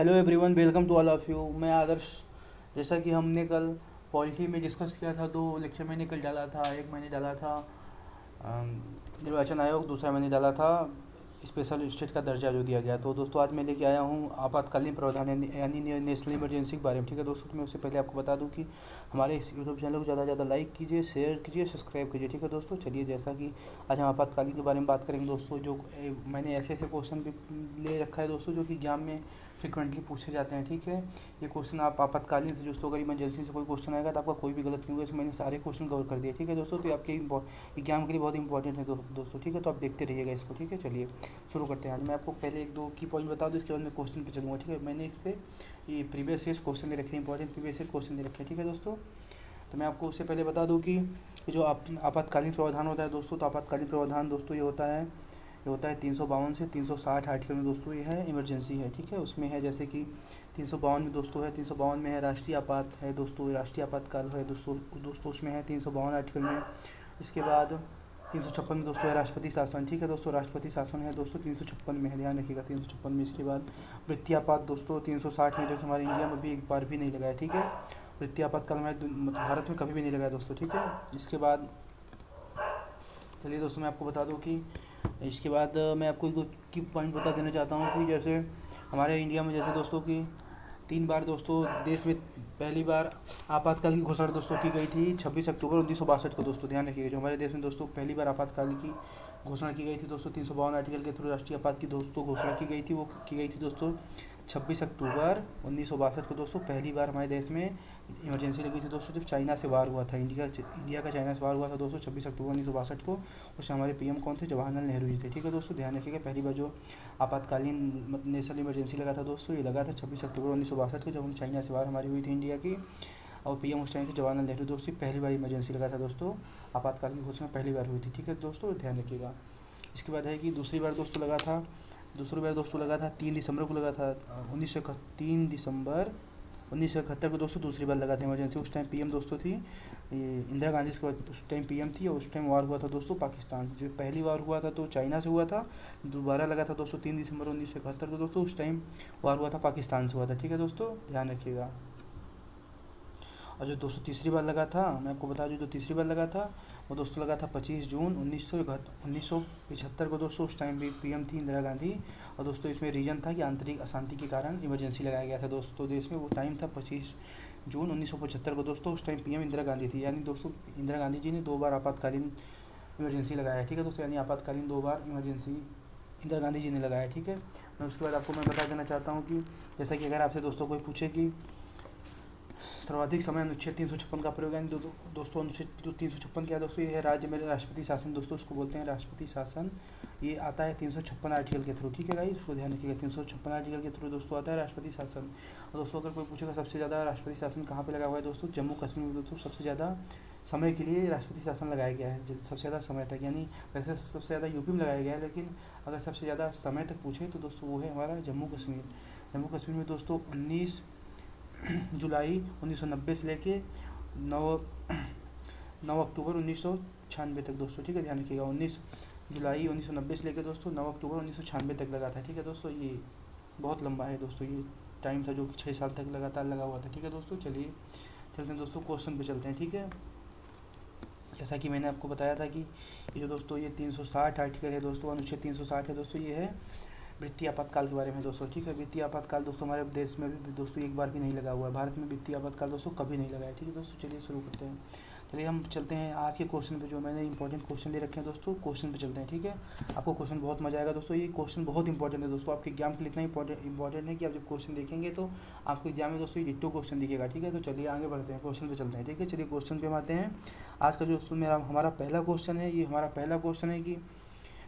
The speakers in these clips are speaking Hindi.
Hello everyone, welcome to all of you. मैं आदर्श। जैसा कि हमने कल पॉलिटी में डिस्कस किया था, दो लेक्चर मैंने कल डाला था। एक मैंने डाला था निर्वाचन आयोग, दूसरा मैंने डाला था स्पेशल स्टेट का दर्जा जो दिया गया। तो दोस्तों आज मैं लेके आया हूँ आपातकालीन प्रावधान यानी नेशनल इमरजेंसी के बारे में। ठीक है दोस्तों, तो मैं उससे पहले आपको बता दूँ कि हमारे इस यूट्यूब चैनल को ज़्यादा से ज़्यादा लाइक कीजिए, शेयर कीजिए, सब्सक्राइब कीजिए। ठीक है दोस्तों, चलिए जैसा कि आज हम आपातकालीन के बारे में बात करेंगे दोस्तों। जो मैंने ऐसे ऐसे क्वेश्चन भी ले रखा है दोस्तों जो कि एग्जाम में फ्रिक्वेंटली पूछे जाते हैं। ठीक है, ये क्वेश्चन आप आपातकालीन से दोस्तों, अगर इमरजेंसी से कोई क्वेश्चन आएगा तो आपका कोई भी गलत नहीं होगा। इसमें मैंने सारे क्वेश्चन कवर कर दिए। ठीक है दोस्तों, तो ये आपके एग्जाम के लिए बहुत इंपॉर्टेंट है दोस्तों। ठीक है, तो आप देखते रहिएगा इसको। ठीक है, चलिए शुरू करते हैं। आज मैं आपको पहले एक दो की पॉइंट बता दूँ, इसके बाद मैं क्वेश्चन पे चलूँगा। ठीक है, मैंने इस पर ये प्रीवियस ईयर क्वेश्चन दे रखे हैं, इंपॉर्टेंट प्रीवियस ईयर क्वेश्चन दे रखे हैं। ठीक है दोस्तों, तो मैं आपको उससे पहले बता दूँ कि जो आपातकालीन प्रावधान होता है दोस्तों, तो आपातकालीन प्रावधान दोस्तों ये होता है 352 से 360 आर्टिकल में दोस्तों। ये है इमरजेंसी है। ठीक है, उसमें है जैसे कि 352 में दोस्तों है, 352 में है राष्ट्रीय आपात है दोस्तों, राष्ट्रीय आपातकाल है दोस्तों उसमें है 352 आर्टिकल में। इसके बाद 356 में दोस्तों है राष्ट्रपति शासन। ठीक है दोस्तों, राष्ट्रपति शासन है दोस्तों 356 में है, ध्यान रखिएगा 356 में। इसके बाद वित्तीय आपात दोस्तों 360 में, जो कि हमारे इंडिया में भी एक बार भी नहीं लगा है। ठीक है, वित्तीय आपातकाल हमारे भारत में कभी भी नहीं लगा है दोस्तों। ठीक है, इसके बाद चलिए दोस्तों मैं आपको बता दूं कि इसके बाद मैं आपको एक दो की पॉइंट बता देना चाहता हूं कि जैसे हमारे इंडिया में जैसे दोस्तों की 3 बार दोस्तों देश में पहली बार आपातकाल की घोषणा दोस्तों की गई थी 26 अक्टूबर 1962 को दोस्तों। ध्यान रखिएगा, जो हमारे देश में दोस्तों पहली बार आपातकाल की घोषणा की गई थी दोस्तों 352 आर्टिकल के थ्रू राष्ट्रीय आपात की दोस्तों घोषणा की गई थी। वो की गई थी दोस्तों 26 अक्टूबर 1962 को दोस्तों। पहली बार हमारे देश में इमरजेंसी लगी थी दोस्तों जब चाइना से वार हुआ था, इंडिया का चाइना से वार हुआ था दोस्तों 26 अक्टूबर 1962 को। उस हमारे पीएम कौन थे? जवाहरलाल नेहरू जी थे। ठीक है दोस्तों, ध्यान रखिएगा पहली बार जो आपातकालीन नेशनल इमरजेंसी लगा था दोस्तों, ये लगा था 26 अक्टूबर 1962 को, जब हम चाइना से वार हमारी हुई थी इंडिया की। और पीएम उस टाइम थे जवाहरलाल नेहरू दोस्तों। पहली बार इमरजेंसी लगा था दोस्तों, आपातकाल की घोषणा पहली बार हुई थी। ठीक है दोस्तों, ध्यान रखिएगा। इसके बाद है कि दूसरी बार दोस्तों लगा था 3 दिसंबर को लगा था 3 दिसंबर 1971 को दोस्तों दूसरी बार लगा था इमरजेंसी। उस टाइम पीएम दोस्तों थी ये इंदिरा गांधी। उसके बाद उस टाइम पीएम थी और उस टाइम वार हुआ था दोस्तों पाकिस्तान से। जो पहली बार हुआ था तो चाइना से हुआ था, दोबारा लगा था दोस्तों 3 दिसंबर 1971 को दोस्तों। उस टाइम वार हुआ था पाकिस्तान से हुआ था। ठीक है दोस्तों, ध्यान रखिएगा। और जो दोस्तों तीसरी बार लगा था, मैं आपको बता दूं जो तीसरी बार लगा था वो दोस्तों लगा था 25 जून 1975 को दोस्तों। उस टाइम भी पीएम थी इंदिरा गांधी। और दोस्तों इसमें रीजन था कि आंतरिक अशांति के कारण इमरजेंसी लगाया गया था दोस्तों देश में। वो टाइम था 25 जून 1975 को दोस्तों। उस टाइम पीएम इंदिरा गांधी थी, यानी दोस्तों इंदिरा गांधी जी ने 2 बार आपातकालीन इमरजेंसी लगाया है। ठीक है दोस्तों, यानी आपातकालीन 2 बार इमरजेंसी इंदिरा गांधी जी ने लगाया है। ठीक है, मैं उसके बाद आपको मैं बता देना चाहता हूँ कि जैसा कि अगर आपसे दोस्तों कोई पूछे कि सर्वाधिक समय अनुच्छेद 356 का प्रयोग, यानी दोस्तों अनुच्छेद जो 356 क्या है दोस्तों, ये है राज्य में राष्ट्रपति शासन दोस्तों, उसको बोलते हैं राष्ट्रपति शासन। ये आता है 356 आर्टिकल के थ्रू। ठीक है गाइस, इसको ध्यान रखिएगा 356 आर्टिकल के थ्रू दोस्तों आता है राष्ट्रपति शासन। और दोस्तों अगर कोई पूछेगा सबसे ज़्यादा राष्ट्रपति शासन कहाँ पर लगा हुआ है दोस्तों, जम्मू कश्मीर में दोस्तों सबसे ज़्यादा समय के लिए राष्ट्रपति शासन लगाया गया है, सबसे ज़्यादा समय तक। यानी वैसे सबसे ज़्यादा यूपी में लगाया गया है, लेकिन अगर सबसे ज़्यादा समय तक पूछे तो दोस्तों वो है हमारा जम्मू कश्मीर। जम्मू कश्मीर में दोस्तों 19 जुलाई 1990 से लेके 9 अक्टूबर 1996 तक दोस्तों। ठीक है, ध्यान रखिएगा 19 जुलाई 1990 से लेकर दोस्तों 9 अक्टूबर 1996 तक लगा था। ठीक है दोस्तों, ये बहुत लंबा है दोस्तों, ये टाइम था जो कि 6 साल तक लगातार लगा हुआ था। ठीक है दोस्तों, चलिए चलते हैं दोस्तों क्वेश्चन पे चलते हैं। ठीक है, जैसा कि मैंने आपको बताया था कि ये जो दोस्तों ये 360 आर्टिकल है दोस्तों, अनुच्छेद 360 है दोस्तों, ये है वित्तीय आपातकाल के बारे में दोस्तों। ठीक है, वित्तीय आपातकाल दोस्तों हमारे देश में भी दोस्तों एक बार भी नहीं लगा हुआ है, भारत में वित्तीय आपातकाल दोस्तों कभी नहीं लगा है। ठीक है दोस्तों, चलिए शुरू करते हैं। चलिए हम चलते हैं आज के क्वेश्चन पे, जो मैंने इंपॉर्टेंट क्वेश्चन ले रखे हैं दोस्तों। क्वेश्चन पे चलते हैं। ठीक है, आपको क्वेश्चन बहुत मजा आएगा दोस्तों, ये क्वेश्चन बहुत इंपॉर्टेंट है दोस्तों, आपके एग्जाम के लिए इतना इंपॉर्टेंट है कि आप जब क्वेश्चन देखेंगे तो आपको एग्जाम में दोस्तों ये डिट्टो क्वेश्चन दिखेगा। ठीक है, तो चलिए आगे बढ़ते हैं, क्वेश्चन पे चलते हैं। ठीक है, चलिए क्वेश्चन पे हम आते हैं। आज का जो दोस्तों हमारा पहला क्वेश्चन है, ये हमारा पहला क्वेश्चन है कि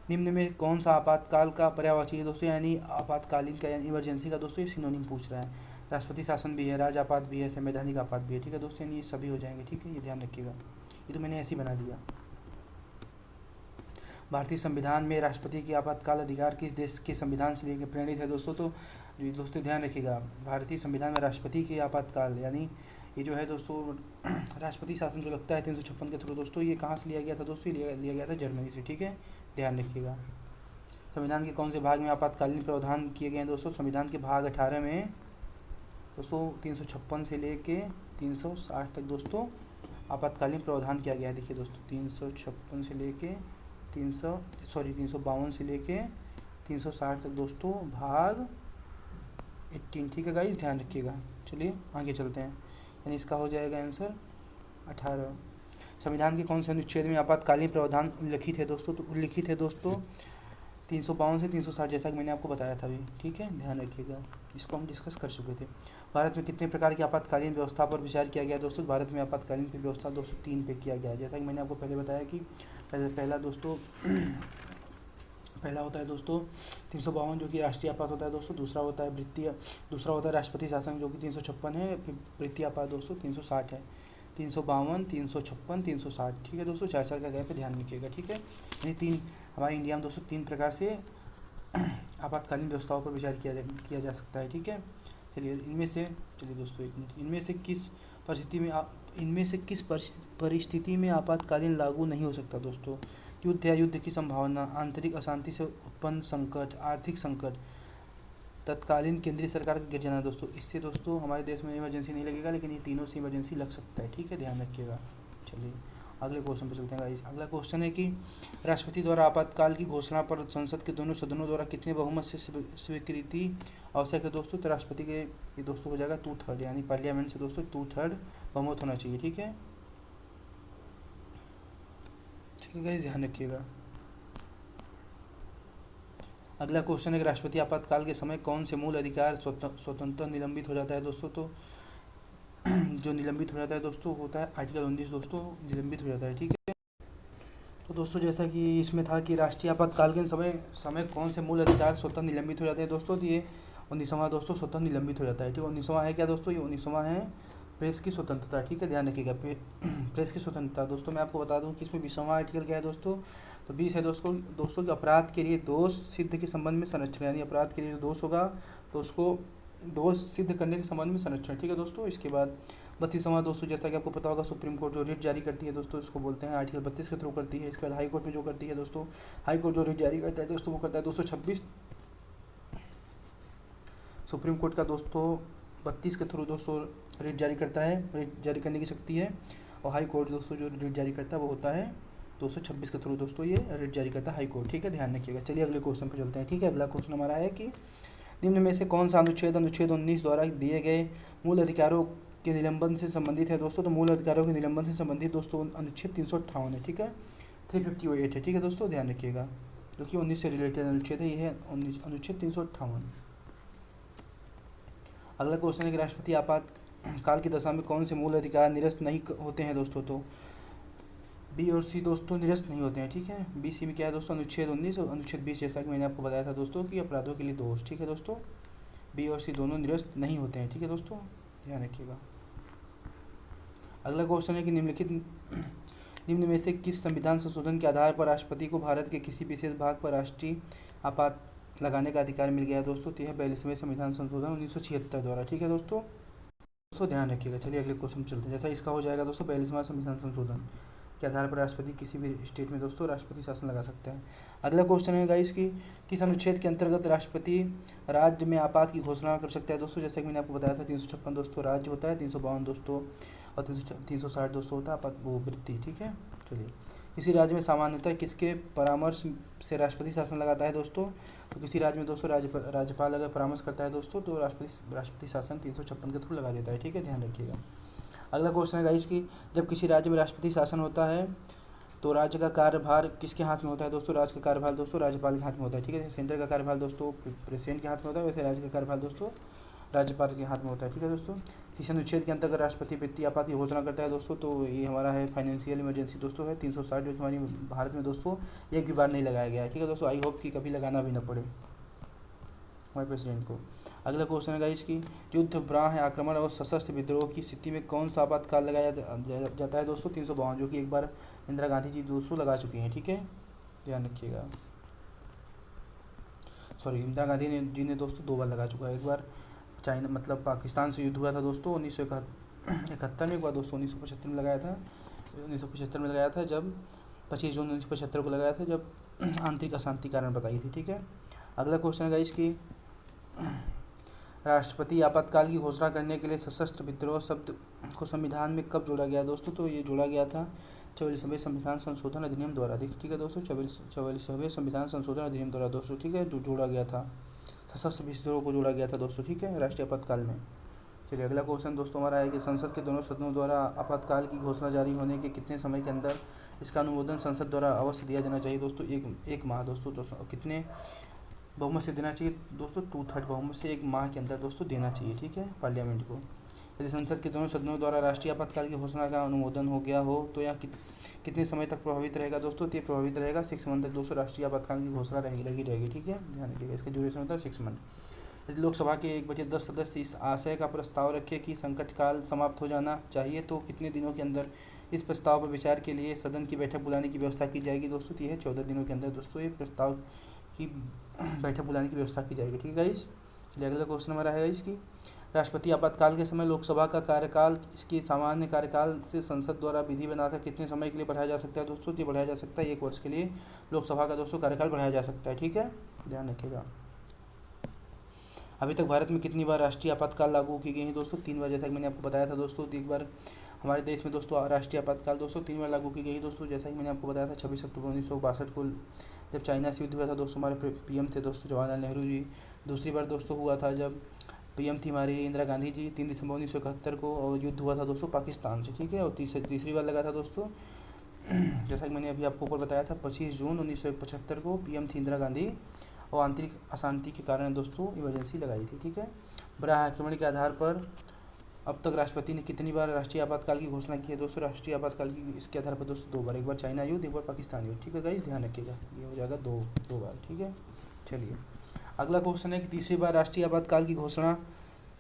निम्न में कौन सा आपातकाल का पर्यायवाची है दोस्तों, यानी आपातकालीन का यानी इमरजेंसी का दोस्तों ये सिनोनिम पूछ रहा है। राष्ट्रपति शासन भी है, राज्य आपात भी है, संवैधानिक आपात भी है। ठीक है दोस्तों, यानी ये सभी हो जाएंगे। ठीक है, ये ध्यान रखिएगा, ये तो मैंने ऐसे ही बना दिया। भारतीय संविधान में राष्ट्रपति की आपातकाल अधिकार किस देश के संविधान से लेकर प्रेरित है दोस्तों, तो दोस्तों ध्यान रखिएगा भारतीय संविधान में राष्ट्रपति की आपातकाल यानी ये जो है दोस्तों राष्ट्रपति शासन जो लगता है 356 के थ्रू दोस्तों, ये कहाँ से लिया गया था दोस्तों, ये लिया गया था जर्मनी से। ठीक है, ध्यान रखिएगा। संविधान के कौन से भाग में आपातकालीन प्रावधान किए गए हैं दोस्तों? संविधान के भाग 18 में दोस्तों 356 से लेके 360 तक दोस्तों आपातकालीन प्रावधान किया गया है। देखिए दोस्तों 356 से लेके 352 से लेके 360 तक दोस्तों भाग 18, ठीक है गाइस, ध्यान रखिएगा। चलिए आगे चलते हैं, यानी इसका हो जाएगा आंसर 18। संविधान के कौन से अनुच्छेद में आपातकालीन प्रावधान उल्लिखित है दोस्तों? तो उल्लिखित है दोस्तों 352 से 360, जैसा कि मैंने आपको बताया था अभी, ठीक है, ध्यान रखिएगा। इसको हम डिस्कस कर चुके थे। भारत में कितने प्रकार की आपातकालीन व्यवस्था पर विचार किया गया दोस्तों? भारत में आपातकालीन की व्यवस्था दोस्तों 3 पे किया गया है। जैसा कि मैंने आपको पहले बताया कि पहला दोस्तों पहला होता है दोस्तों 352 जो कि राष्ट्रीय आपात होता है दोस्तों। दूसरा होता है राष्ट्रपति शासन जो कि 356 है। फिर वृत्तीय आपात दोस्तों 360 है। 352, 356, 360, ठीक है दोस्तों, 4 का गैप पे ध्यान रखिएगा, ठीक है। यानी 3 हमारे इंडिया में दोस्तों 3 प्रकार से आपातकालीन व्यवस्थाओं पर विचार किया जा सकता है, ठीक है। चलिए दोस्तों एक मिनट, इनमें से किस परिस्थिति में आपातकालीन लागू नहीं हो सकता दोस्तों? युद्ध या युद्ध की संभावना, आंतरिक अशांति से उत्पन्न संकट, आर्थिक संकट, तत्कालीन केंद्रीय सरकार का गिर जाना दोस्तों। इससे दोस्तों हमारे देश में इमरजेंसी नहीं लगेगा, लेकिन ये तीनों से इमरजेंसी लग सकता है, ठीक है, ध्यान रखिएगा। चलिए अगले क्वेश्चन पर चलते हैं गाइस। अगला क्वेश्चन है कि राष्ट्रपति द्वारा आपातकाल की घोषणा पर संसद के दोनों सदनों द्वारा कितने बहुमत से स्वीकृति आवश्यक है दोस्तों? तो राष्ट्रपति के ये दोस्तों हो जाएगा 2/3, यानी पार्लियामेंट से दोस्तों 2/3 बहुमत होना चाहिए, ठीक है गाइस, ध्यान रखिएगा। अगला क्वेश्चन है कि राष्ट्रपति आपातकाल के समय कौन से मूल अधिकार स्वतंत्र निलंबित हो जाता है दोस्तों? तो जो निलंबित हो जाता है दोस्तों होता है आर्टिकल 19 दोस्तों, निलंबित हो जाता है, ठीक है। तो दोस्तों जैसा कि इसमें था कि राष्ट्रीय आपातकाल के समय कौन से मूल अधिकार स्वतः निलंबित हो जाते हैं दोस्तों? तो ये 19वां दोस्तों स्वतः निलंबित हो जाता है, ठीक है। 19वां है क्या दोस्तों? ये 19वां है प्रेस की स्वतंत्रता, ठीक है, ध्यान रखिएगा। प्रेस की स्वतंत्रता दोस्तों मैं आपको बता दूं कि इसमें 20वां आर्टिकल क्या है दोस्तों? तो 20 है दोस्तों कि अपराध के लिए दोष सिद्ध के संबंध में संरक्षण, यानी अपराध के लिए जो दोष होगा तो उसको दोष सिद्ध करने के संबंध में संरक्षण, ठीक है दोस्तों। इसके बाद 32वां दोस्तों, जैसा कि आपको पता होगा, सुप्रीम कोर्ट जो रिट जारी करती है दोस्तों, इसको बोलते हैं आर्टिकल 32 के थ्रू करती है। इसके बाद हाई कोर्ट में जो करती है दोस्तों, हाई कोर्ट जो रिट जारी करता है दोस्तों वो करता है 226। सुप्रीम कोर्ट का दोस्तों 32 के थ्रू दोस्तों रिट जारी करता है, रिट जारी करने की शक्ति है। और हाई कोर्ट दोस्तों जो रिट जारी करता है वो होता है 226 के थ्रू दोस्तों ये रिट जारी करता है हाई कोर्ट, ठीक है, ध्यान रखिएगा। चलिए अगले क्वेश्चन पर चलते हैं, ठीक है। अगला क्वेश्चन हमारा है कि निम्न में से कौन सा अनुच्छेद 19 द्वारा दिए गए मूल अधिकारों के निलंबन से संबंधित है दोस्तों? तो मूल अधिकारों के निलंबन से संबंधित दोस्तों अनुच्छेद 358 है, ठीक है, 358 है, ठीक है दोस्तों, ध्यान रखिएगा, जो कि 19 से रिलेटेड अनुच्छेद है, ये है अनुच्छेद 358। अगला क्वेश्चन है कि राष्ट्रपति आपातकाल की दशा में कौन से मूल अधिकार निरस्त नहीं होते हैं दोस्तों? तो बी और सी दोस्तों निरस्त नहीं होते हैं, ठीक है। बी सी में क्या है दोस्तों? अनुच्छेद 19 और अनुच्छेद 20, जैसा कि मैंने आपको बताया था दोस्तों कि अपराधों के लिए दोष, ठीक है दोस्तों, बी और सी दोनों निरस्त नहीं होते हैं, ठीक है दोस्तों, ध्यान रखिएगा। अगला क्वेश्चन है कि निम्न में से किस संविधान संशोधन के आधार पर राष्ट्रपति को भारत के किसी विशेष भाग पर राष्ट्रीय आपात लगाने का अधिकार मिल गया है दोस्तों? तो यह 42वें संविधान संशोधन 1976 द्वारा, ठीक है दोस्तों ध्यान रखिएगा। चलिए अगले क्वेश्चन चलते हैं। जैसा इसका हो जाएगा दोस्तों 42वां संविधान संशोधन के आधार पर राष्ट्रपति किसी भी स्टेट में दोस्तों राष्ट्रपति शासन लगा सकता है। अगला क्वेश्चन है गाइस कि किस अनुच्छेद के अंतर्गत राष्ट्रपति राज्य में आपात की घोषणा कर सकता है दोस्तों? जैसे कि मैंने आपको बताया था 356 दोस्तों राज्य होता है, 352 दोस्तों और 360 दोस्तों होता है आपात वो वृत्ति, ठीक है। चलिए किसी राज्य में सामान्यतः किसके परामर्श से राष्ट्रपति शासन लगाता है दोस्तों? तो किसी राज्य में दोस्तों राज्यपाल अगर परामर्श करता है दोस्तों तो राष्ट्रपति शासन 356 के थ्रू लगा देता है, ठीक है, ध्यान रखिएगा। अगला क्वेश्चन है गाइस कि जब किसी राज्य में राष्ट्रपति शासन होता है तो राज्य का कार्यभार किसके हाथ में होता है दोस्तों? राज्य का कार्यभार दोस्तों राज्यपाल के हाथ में होता है, ठीक है। सेंटर का कार्यभार दोस्तों प्रेसिडेंट के हाथ में होता है, वैसे राज्य का कार्यभार दोस्तों राज्यपाल के हाथ में होता है, ठीक है दोस्तों। किसी अनुच्छेद के अंतर्गत राष्ट्रपति वित्तीय आपात की घोषणा करता है दोस्तों? तो ये हमारा है फाइनेंशियल इमरजेंसी दोस्तों है 360, जो कि हमारी भारत में दोस्तों एक भी बार नहीं लगाया गया है, ठीक है दोस्तों। आई होप कि कभी लगाना भी ना पड़े हमारे प्रेसिडेंट को। अगला क्वेश्चन है गाइस कि युद्ध, बाह्य आक्रमण और सशस्त्र विद्रोह की स्थिति में कौन सा आपातकाल लगाया जाता है दोस्तों? 352, जो कि एक बार इंदिरा गांधी जी दोस्तों लगा चुकी हैं, ठीक है, ध्यान रखिएगा। इंदिरा गांधी जी ने दोस्तों 2 बार लगा चुका है, एक बार चाइना मतलब पाकिस्तान से युद्ध हुआ था दोस्तों 1971 में, एक बार दोस्तों 1975 में लगाया था, 1975 में लगाया था जब 25 जून 1975 को लगाया था, जब आंतरिक अशांति कारण बताई थी। ठीक है, अगला क्वेश्चन है गाइस कि राष्ट्रपति आपातकाल की घोषणा करने के लिए सशस्त्र विद्रोह शब्द को संविधान में कब जोड़ा गया दोस्तों? तो ये जोड़ा गया था 44वें संविधान संशोधन अधिनियम द्वारा। ठीक है दोस्तों, 44वें संविधान संशोधन अधिनियम द्वारा दोस्तों। ठीक है, जो जोड़ा गया था, सशस्त्र विद्रोह को जोड़ा गया था दोस्तों। ठीक है, राष्ट्रीय आपातकाल में। चलिए अगला क्वेश्चन दोस्तों हमारा है कि संसद के दोनों सदनों द्वारा आपातकाल की घोषणा जारी होने के कितने समय के अंदर इसका अनुमोदन संसद द्वारा अवश्य दिया जाना चाहिए दोस्तों? एक माह दोस्तों। कितने बहुमत से देना चाहिए दोस्तों? 2/3 बहुमत से 1 माह के अंदर दोस्तों देना चाहिए। ठीक है, पार्लियामेंट को। यदि संसद के दोनों सदनों द्वारा राष्ट्रीय आपातकाल की घोषणा का अनुमोदन हो गया हो तो यह कितने समय तक प्रभावित रहेगा दोस्तों? तो ये प्रभावित रहेगा 6 मंथ तक दोस्तों राष्ट्रीय आपातकाल की घोषणा रहेगी। ठीक है, ध्यान रखिएगा, इसका ड्यूरेशन होता है 6 मंथ। यदि लोकसभा के 1/10 सदस्य इस आशय का प्रस्ताव रखे कि संकट काल समाप्त हो जाना चाहिए तो कितने दिनों के अंदर इस प्रस्ताव पर विचार के लिए सदन की बैठक बुलाने की व्यवस्था की जाएगी दोस्तों? तो यह 14 दिनों के अंदर दोस्तों ये प्रस्ताव की बैठक बुलाने की व्यवस्था की जाएगी। ठीक है गाइस, चलिए अगला क्वेश्चन हमारा है इसकी राष्ट्रपति आपातकाल के समय लोकसभा का कार्यकाल इसकी सामान्य कार्यकाल से संसद द्वारा विधि बनाकर कितने समय के लिए बढ़ाया जा सकता है दोस्तों? तो बढ़ाया जा सकता है 1 वर्ष के लिए लोकसभा का दोस्तों कार्यकाल बढ़ाया जा सकता है। ठीक है, ध्यान रखिएगा। अभी तक भारत में कितनी बार राष्ट्रीय आपातकाल लागू की गई है दोस्तों? 3 बार, जैसा कि मैंने आपको बताया था दोस्तों। एक बार हमारे देश में दोस्तों राष्ट्रीय आपातकाल दोस्तों 3 बार लागू की गई दोस्तों, जैसा कि मैंने आपको बताया था 26 अक्टूबर 1962 को जब चाइना से युद्ध हुआ था दोस्तों। हमारे पीएम थे दोस्तों जवाहरलाल नेहरू जी। दूसरी बार दोस्तों हुआ था जब पीएम थी हमारी इंदिरा गांधी जी, 3 दिसंबर 1971 को, और युद्ध हुआ था दोस्तों पाकिस्तान से। ठीक है, और तीसरी बार लगा था दोस्तों जैसा कि मैंने अभी आपको ऊपर बताया था 25 जून 1975 को पीएम थी इंदिरा गांधी, और आंतरिक अशांति के कारण दोस्तों इमरजेंसी लगाई थी। ठीक है, बड़ा आक्रमण के आधार पर अब तक राष्ट्रपति ने कितनी बार राष्ट्रीय आपातकाल की घोषणा की है दोस्तों? राष्ट्रीय आपातकाल की इसके आधार पर दोस्तों 2 बार, एक बार चाइना युद्ध, एक बार पाकिस्तान युद्ध। ठीक है गाइस, ध्यान रखिएगा, ये हो जाएगा 2 बार। ठीक है, चलिए अगला क्वेश्चन है कि तीसरी बार राष्ट्रीय आपातकाल की घोषणा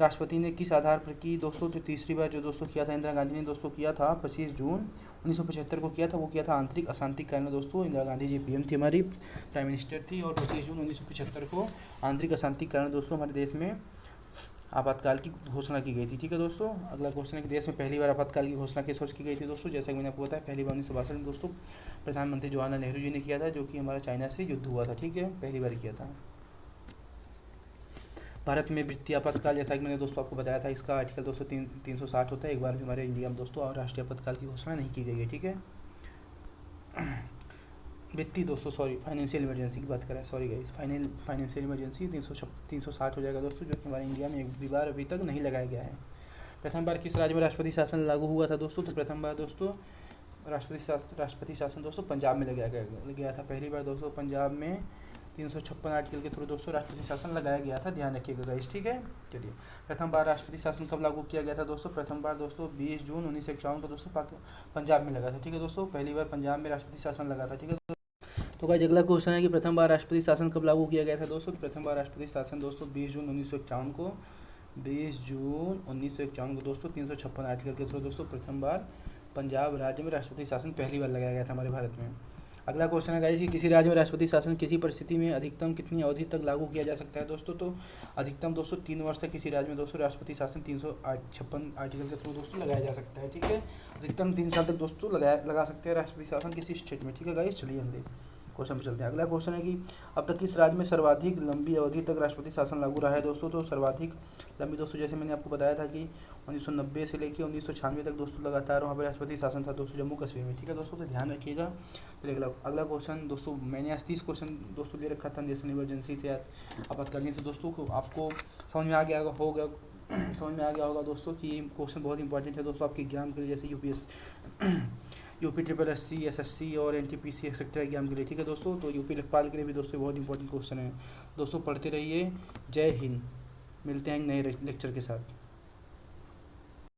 राष्ट्रपति ने किस आधार पर की दोस्तों? तो तीसरी बार जो दोस्तों किया था इंदिरा गांधी ने दोस्तों किया था 25 जून 1975 को किया था, वो किया था आंतरिक अशांति के कारण दोस्तों। इंदिरा गांधी जी पीएम थी हमारी, प्राइम मिनिस्टर थी, और 25 जून 1975 को आंतरिक अशांति के कारण दोस्तों हमारे देश में आपातकाल की घोषणा की गई थी। ठीक है दोस्तों, अगला क्वेश्चन है कि देश में पहली बार आपातकाल की घोषणा किस वर्ष की गई थी दोस्तों? जैसा कि मैंने आपको बताया पहली बार 1962 में दोस्तों प्रधानमंत्री जवाहरलाल नेहरू जी ने किया था, जो कि हमारा चाइना से युद्ध हुआ था। ठीक है, पहली बार किया था। भारत में वित्तीय आपातकाल, जैसा कि मैंने दोस्तों आपको बताया था, इसका आर्टिकल दोस्तों 360 होता है। एक बार भी हमारे इंडिया में दोस्तों और राष्ट्रीय आपातकाल की घोषणा नहीं की गई है। ठीक है, वित्तीय दोस्तों फाइनेंशियल इमरजेंसी की बात करें, सॉरी गाइस, फाइनेंशियल इमरजेंसी 360 हो जाएगा दोस्तों, जो कि हमारे इंडिया में एक भी बार अभी तक नहीं लगाया गया है। प्रथम बार किस राज्य में राष्ट्रपति शासन लागू हुआ था दोस्तों? तो प्रथम बार दोस्तों राष्ट्रपति शासन दोस्तों पंजाब में लगाया गया था। पहली बार दोस्तों पंजाब में 356 आर्टिकल के थ्रू दोस्तों राष्ट्रपति शासन लगाया गया था, ध्यान रखिएगा गाइस। ठीक है, चलिए प्रथम बार राष्ट्रपति शासन कब लागू किया गया था दोस्तों? प्रथम बार दोस्तों 20 जून 1951 को दोस्तों पंजाब में लगा था। ठीक है दोस्तों, पहली बार पंजाब में राष्ट्रपति शासन लगा था। ठीक है, तो गाइस अगला क्वेश्चन है कि प्रथम बार राष्ट्रपति शासन कब लागू किया गया था दोस्तों? प्रथम बार राष्ट्रपति शासन दोस्तों 20 जून 1951 को, 20 जून 1951 को दोस्तों 356 आर्टिकल के थ्रू दोस्तों प्रथम बार पंजाब राज्य में राष्ट्रपति शासन पहली बार लगाया गया था हमारे भारत में। अगला क्वेश्चन है गाइस कि किसी राज्य में राष्ट्रपति शासन किसी परिस्थिति में अधिकतम कितनी अवधि तक लागू किया जा सकता है दोस्तों? तो अधिकतम दोस्तों 3 वर्ष तक किसी राज्य में दोस्तों राष्ट्रपति शासन 356 आर्टिकल के थ्रू दोस्तों लगाया जा सकता है। ठीक है, अधिकतम 3 साल तक दोस्तों लगा सकते हैं राष्ट्रपति शासन किसी स्टेट में। ठीक है गाइस, चलिए अगले क्वेश्चन पर चलते हैं। अगला क्वेश्चन है कि अब तक किस राज्य में सर्वाधिक लंबी अवधि तक राष्ट्रपति शासन लागू रहा है दोस्तों? तो सर्वाधिक लंबी दोस्तों, जैसे मैंने आपको बताया था कि 1990 से लेकर 1996 तक दोस्तों लगातार वहाँ पर राष्ट्रपति शासन था दोस्तों जम्मू कश्मीर में। ठीक है दोस्तों, तो ध्यान रखिएगा। तो अगला क्वेश्चन दोस्तों मैंने आज 30 क्वेश्चन दोस्तों दे रखा था नेशनल इमरजेंसी से आपातकालीन से दोस्तों को, आपको समझ में आ गया होगा दोस्तों कि ये क्वेश्चन बहुत इंपॉर्टेंट है दोस्तों आपके एग्जाम के लिए, जैसे यूपी SSC, SSC और NTPC एक्सेट्रा एग्जाम के लिए। ठीक है दोस्तों, तो यूपी लेखपाल के लिए भी दोस्तों बहुत इंपॉर्टेंट क्वेश्चन है दोस्तों, पढ़ते रहिए। जय हिंद, मिलते हैं नए लेक्चर के साथ।